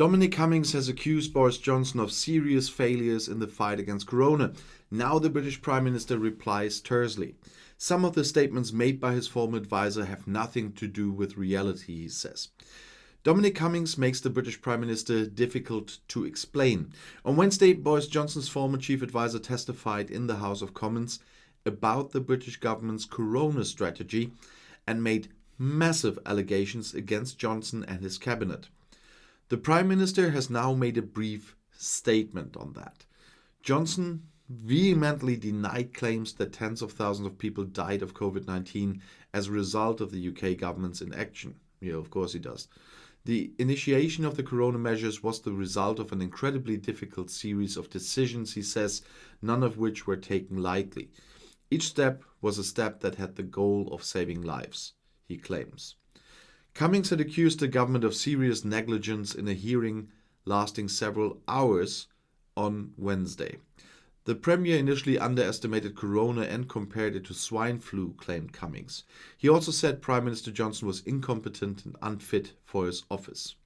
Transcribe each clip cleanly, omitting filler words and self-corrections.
Dominic Cummings has accused Boris Johnson of serious failures in the fight against corona. Now the British Prime Minister replies tersely. Some of the statements made by his former advisor have nothing to do with reality, he says. Dominic Cummings makes the British Prime Minister difficult to explain. On Wednesday, Boris Johnson's former chief advisor testified in the House of Commons about the British government's corona strategy and made massive allegations against Johnson and his cabinet. The Prime Minister has now made a brief statement on that. Johnson vehemently denied claims that tens of thousands of people died of COVID-19 as a result of the UK government's inaction. Yeah, of course he does. The initiation of the corona measures was the result of an incredibly difficult series of decisions, he says, none of which were taken lightly. Each step was a step that had the goal of saving lives, he claims. Cummings had accused the government of serious negligence in a hearing lasting several hours on Wednesday. The Premier initially underestimated corona and compared it to swine flu, claimed Cummings. He also said Prime Minister Johnson was incompetent and unfit for his office.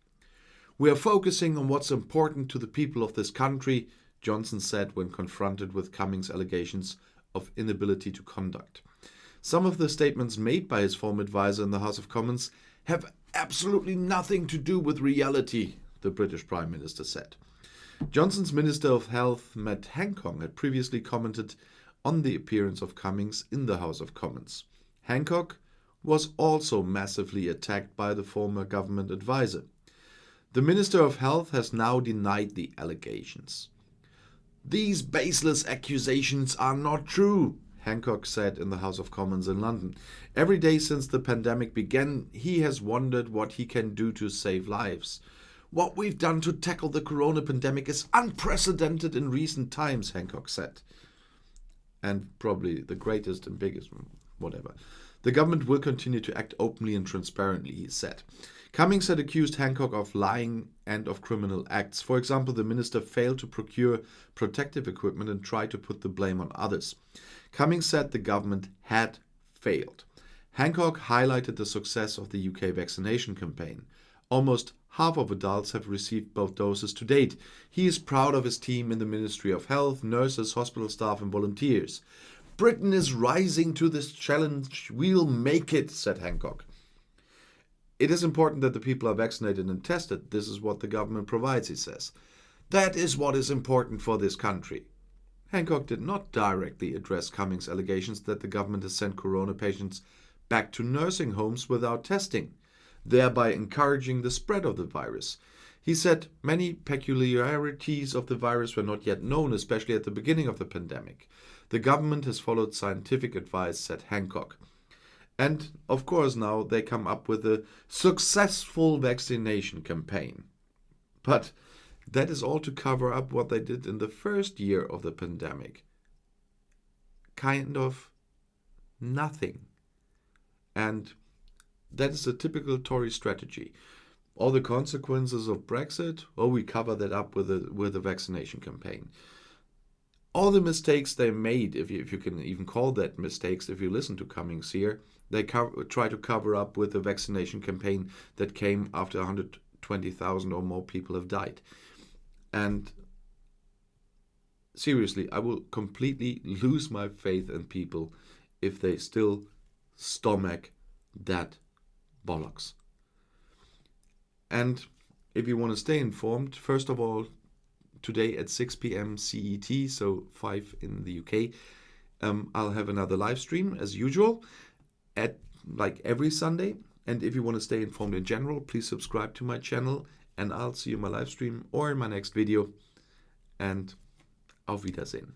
"We are focusing on what's important to the people of this country," Johnson said when confronted with Cummings' allegations of inability to conduct. Some of the statements made by his former advisor in the House of Commons have absolutely nothing to do with reality, the British Prime Minister said. Johnson's Minister of Health, Matt Hancock, had previously commented on the appearance of Cummings in the House of Commons. Hancock was also massively attacked by the former government advisor. The Minister of Health has now denied the allegations. "These baseless accusations are not true," Hancock said in the House of Commons in London. "Every day since the pandemic began, he has wondered what he can do to save lives. What we've done to tackle the corona pandemic is unprecedented in recent times," Hancock said. And probably the greatest and biggest, whatever. "The government will continue to act openly and transparently," he said. Cummings had accused Hancock of lying and of criminal acts. For example, the minister failed to procure protective equipment and tried to put the blame on others. Cummings said the government had failed. Hancock highlighted the success of the UK vaccination campaign. Almost half of adults have received both doses to date. He is proud of his team in the Ministry of Health, nurses, hospital staff and volunteers. "Britain is rising to this challenge. We'll make it," said Hancock. "It is important that the people are vaccinated and tested. This is what the government provides," he says. "That is what is important for this country." Hancock did not directly address Cummings' allegations that the government has sent corona patients back to nursing homes without testing, thereby encouraging the spread of the virus. He said many peculiarities of the virus were not yet known, especially at the beginning of the pandemic. "The government has followed scientific advice," said Hancock. And, of course, now they come up with a successful vaccination campaign. But that is all to cover up what they did in the first year of the pandemic. Kind of nothing. And that is a typical Tory strategy. All the consequences of Brexit, we cover that up with a vaccination campaign. All the mistakes they made, if you can even call that mistakes, if you listen to Cummings here, they try to cover up with a vaccination campaign that came after 120,000 or more people have died. And seriously, I will completely lose my faith in people if they still stomach that bollocks. And if you want to stay informed, first of all, today at 6 p.m. CET, so 5 in the UK, I'll have another live stream as usual at like every Sunday. And if you want to stay informed in general, please subscribe to my channel and I'll see you in my live stream or in my next video. And auf Wiedersehen.